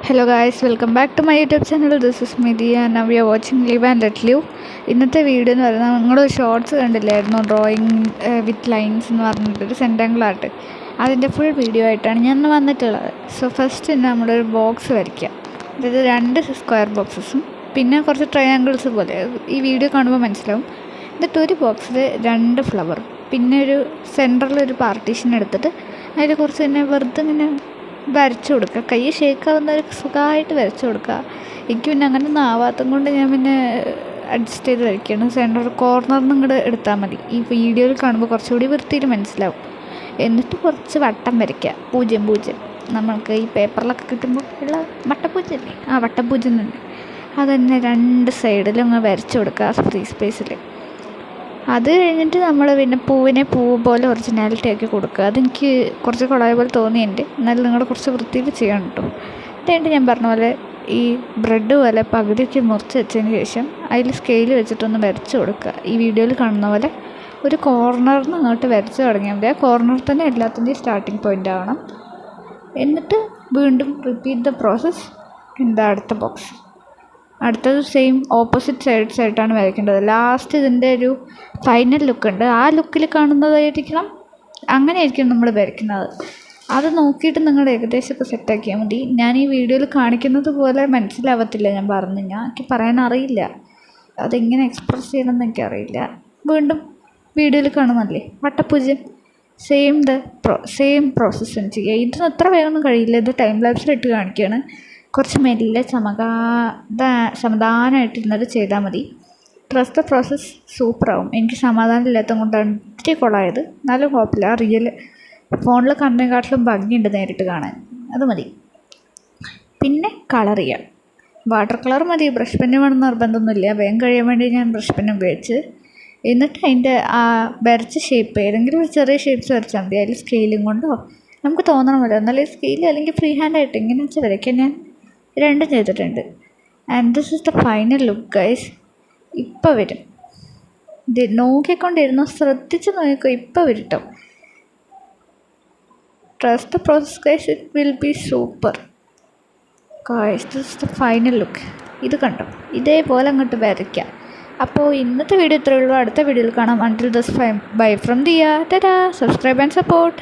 Hello guys, welcome back to my YouTube channel. This is Midhi and now we are watching Live and Let Live. ഇന്നത്തെ video എന്ന് പറയുന്നത് നിങ്ങളൊരു shorts കണ്ടില്ലായിരുന്നു, drawing വിത്ത് lines എന്ന് പറഞ്ഞിട്ടൊരു സെൻറ്റാങ്കിൾ art. അതിൻ്റെ full video ആയിട്ടാണ് ഞാൻ വന്നിട്ടുള്ളത്. സോ ഫസ്റ്റ് നമ്മളൊരു ബോക്സ് വരയ്ക്കുക. അതായത് 2 സ്ക്വയർ ബോക്സസും പിന്നെ കുറച്ച് ട്രയാങ്കിൾസ് പോലെ ഈ വീഡിയോ കാണുമ്പോൾ മനസ്സിലാവും. എന്നിട്ട് ഒരു ബോക്സിൽ 2 ഫ്ലവർ, പിന്നെ ഒരു സെൻറ്ററിലൊരു പാർട്ടീഷൻ എടുത്തിട്ട് അതിൽ കുറച്ച് തന്നെ വെറുതെ ഇങ്ങനെ വരച്ചു കൊടുക്കുക. കൈ ഷേക്കാവുന്നവർ സുഖമായിട്ട് വരച്ചു കൊടുക്കുക. എനിക്ക് പിന്നെ അങ്ങനെ ഒന്നും ആവാത്തത് കൊണ്ട് ഞാൻ പിന്നെ അഡ്ജസ്റ്റ് ചെയ്ത് വരയ്ക്കുകയാണ്. സെൻറ്റർ കോർണറിൽ ഇങ്ങോട്ട് എടുത്താൽ മതി. ഈ വീഡിയോയിൽ കാണുമ്പോൾ കുറച്ചുകൂടി വൃത്തിയിൽ മനസ്സിലാവും. എന്നിട്ട് കുറച്ച് വട്ടം വരയ്ക്കുക. 0 നമ്മൾക്ക് ഈ പേപ്പറിലൊക്കെ കിട്ടുമ്പോൾ ഉള്ള വട്ടപ്പൂജ്യല്ലേ, ആ വട്ടപ്പൂജ്യം തന്നെ അത് തന്നെ 2 സൈഡിലും അങ്ങ് വരച്ചു കൊടുക്കുക ഫ്രീ സ്പേസിൽ. അത് കഴിഞ്ഞിട്ട് നമ്മൾ പിന്നെ പൂവിനെ പൂവ് പോലെ ഒറിജിനാലിറ്റി ആക്കി കൊടുക്കുക. അതെനിക്ക് കുറച്ച് കുളമായ പോലെ തോന്നിയിട്ടുണ്ട്. എന്നാലും നിങ്ങൾ കുറച്ച് വൃത്തിയിൽ ചെയ്യണം കേട്ടോ. എന്നിട്ട് ഞാൻ പറഞ്ഞ പോലെ ഈ ബ്രെഡ് പോലെ പകുതിക്ക് മുറിച്ച് വെച്ചതിന് ശേഷം അതിൽ സ്കെയിൽ വെച്ചിട്ടൊന്ന് വരച്ച് കൊടുക്കുക. ഈ വീഡിയോയിൽ കാണുന്ന പോലെ ഒരു കോർണറിൽ നിന്ന് അങ്ങോട്ട് വരച്ച് തുടങ്ങിയാൽ മതി. ആ കോർണറിൽ തന്നെ എല്ലാത്തിൻ്റെയും സ്റ്റാർട്ടിങ് പോയിൻ്റ് ആവണം. എന്നിട്ട് വീണ്ടും repeat the process in the അടുത്ത ബോക്സ്. അടുത്തത് സെയിം ഓപ്പോസിറ്റ് സൈഡ്സ് ആയിട്ടാണ് വരയ്ക്കേണ്ടത്. ലാസ്റ്റ് ഇതിൻ്റെ ഒരു ഫൈനൽ ലുക്കുണ്ട്, ആ ലുക്കിൽ കാണുന്നതായിരിക്കണം, അങ്ങനെയായിരിക്കും നമ്മൾ വരയ്ക്കുന്നത്. അത് നോക്കിയിട്ട് നിങ്ങൾ ഏകദേശമൊക്കെ സെറ്റാക്കിയാൽ മതി. ഞാൻ ഈ വീഡിയോയിൽ കാണിക്കുന്നത് പോലെ മനസ്സിലാവത്തില്ല, ഞാൻ പറഞ്ഞു എനിക്ക് പറയാൻ അറിയില്ല, അതെങ്ങനെ എക്സ്പ്രസ് ചെയ്യണമെന്ന് എനിക്കറിയില്ല. വീണ്ടും വീഡിയോയിൽ കാണുന്നല്ലേ വട്ടപ്പൂജ്യം, സെയിം പ്രോസസ്സ് തന്നെ ചെയ്യുക. ഇതൊന്നും എത്ര വേഗമൊന്നും കഴിയില്ല, ഇത് ടൈം ലാപ്സിലിട്ട് കാണിക്കുകയാണ്. കുറച്ച് മെല്ലെ സമാധാനമായിട്ടിരുന്നിട്ട് ചെയ്താൽ മതി. ട്രസ്റ്റ് ദ പ്രോസസ്സ് സൂപ്പറാവും. എനിക്ക് സമാധാനം ഇല്ലാത്തത് കൊണ്ടാണ് ഇത്തിരി കുളമായത്. നല്ല കുഴപ്പമില്ല. റിയൽ ഫോണിൽ കണ്ടതിനെക്കാട്ടിലും ഭംഗിയുണ്ട് നേരിട്ട് കാണാൻ. അത് മതി. പിന്നെ കളർ ചെയ്യാം. വാട്ടർ കളർ മതി, ബ്രഷ് പെന്ന് വേണമെന്ന് നിർബന്ധമൊന്നുമില്ല. വേഗം കഴിയാൻ വേണ്ടി ഞാൻ ബ്രഷ് പെന്ന് ഉപയോഗിച്ച്. എന്നിട്ട് അതിൻ്റെ ആ വരച്ച ഷേപ്പ് ഏതെങ്കിലും ഒരു ചെറിയ ഷേപ്പ്സ് വരച്ചാൽ മതി. അതിൽ സ്കെയിലും കൊണ്ടോ നമുക്ക് തോന്നണമല്ലോ, എന്നാലും സ്കെയിൽ അല്ലെങ്കിൽ ഫ്രീ ഹാൻഡായിട്ട് എങ്ങനെ വെച്ചാൽ വരയ്ക്കാൻ ഞാൻ 2 ചെയ്തിട്ടുണ്ട്. And this is the final look guys. ഇപ്പോൾ വരും, ഇത് നോക്കിക്കൊണ്ടിരുന്നു, ശ്രദ്ധിച്ച് നോക്കിക്കോ, ഇപ്പോൾ വരും കേട്ടോ. Trust the process guys, it will be super guys. This is the final look. ഇത് കണ്ടോ, ഇതേപോലെ അങ്ങോട്ട് വരയ്ക്കാം. അപ്പോൾ ഇന്നത്തെ വീഡിയോ ഇത്രയേ ഉള്ളൂ. അടുത്ത വീഡിയോയിൽ കാണാം. Until this bye from Diya. Tata. Subscribe and support.